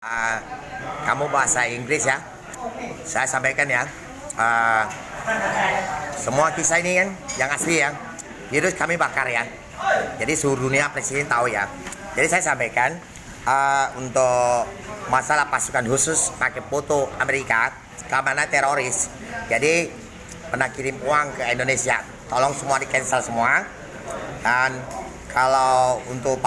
Uh, Kamu bahasa Inggris ya, saya sampaikan ya. Uh, Semua kisah ini yang asli ya, virus kami bakar ya. Jadi seluruh dunia presiden tahu ya. Jadi saya sampaikan untuk masalah pasukan khusus pakai foto Amerika keamanan teroris. Jadi pernah kirim uang ke Indonesia, tolong semua di cancel semua. Dan kalau untuk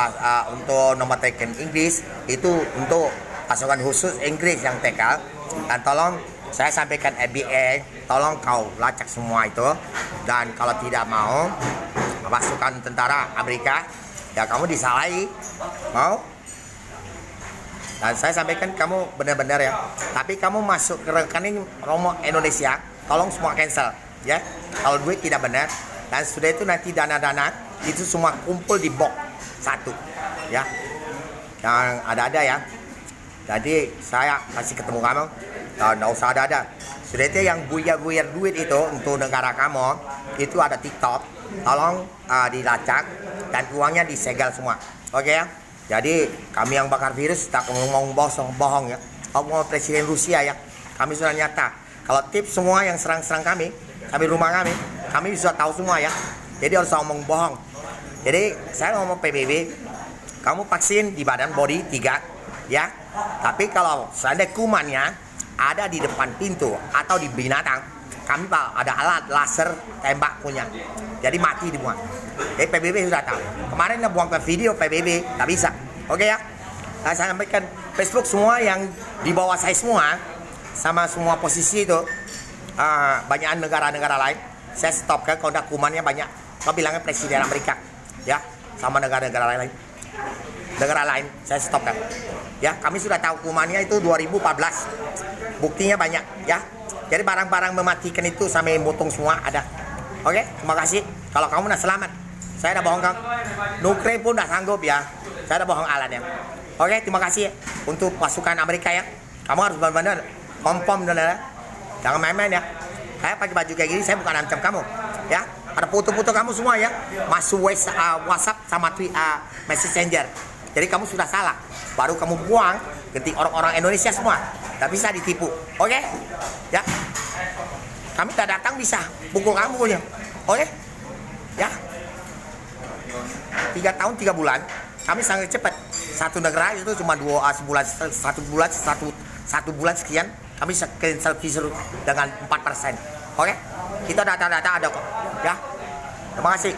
nomor telepon Inggris itu untuk pasukan khusus Inggris yang tekal. Dan tolong saya sampaikan FBI, tolong kau lacak semua itu. Dan kalau tidak mau pasukan tentara Amerika, ya kamu disalahi. Mau? Dan saya sampaikan kamu benar-benar ya. Tapi kamu masuk ke rekening Romo Indonesia, tolong semua cancel ya. Kalau duit tidak benar. Dan sudah itu nanti dana-dana itu semua kumpul di box satu ya. Yang ada-ada ya. Jadi saya kasih ketemu kamu, nggak usah ada. Sudah itu yang buyar duit itu untuk negara kamu, itu ada TikTok, tolong dilacak dan uangnya disegel semua. Oke ya? Jadi kami yang bakar virus tak ngomong bohong ya. Kamu presiden Rusia ya, kami sudah nyata. Kalau tips semua yang serang kami rumah kami bisa tahu semua ya. Jadi harus ngomong bohong. Jadi saya ngomong PBB, kamu vaksin di badan body 3 ya. Tapi kalau seandainya kumannya ada di depan pintu atau di binatang, kami ada alat laser tembak punya. Jadi mati dibuang. Jadi PBB sudah tahu. Kemarin dia buang ke video PBB, tak bisa. Oke ya. Nah, saya sampaikan Facebook semua yang di bawah saya semua sama semua posisi itu banyak negara-negara lain. Saya stop kan kalau ada kumannya banyak. Kau bilangnya presiden Amerika ya sama negara-negara lain. Negara lain saya stop kan. Ya, kami sudah tahu kumannya itu 2014. Buktinya banyak ya. Jadi barang-barang mematikan itu sampai motong semua ada. Oke, terima kasih. Kalau kamu udah selamat. Saya udah bohong kamu. Nuklir pun udah sanggup ya. Saya udah bohong alatnya. Oke, terima kasih untuk pasukan Amerika ya. Kamu harus benar-benar kompom dan jangan main-main ya. Saya pakai baju kayak gini saya bukan ancam kamu ya. Ada foto-foto kamu semua ya. Masuk WhatsApp sama Messenger. Jadi kamu sudah salah. Baru kamu buang, ganti orang-orang Indonesia semua. Tak bisa ditipu. Oke? Ya. Kami tak datang bisa pukul kamu punya. Oke? Ya. 3 tahun 3 bulan. Kami sangat cepat. Satu negara itu cuma satu bulan sekian. Kami bisa cancel visa dengan 4%. Oke? Kita data-data ada kok. Ya. Terima kasih.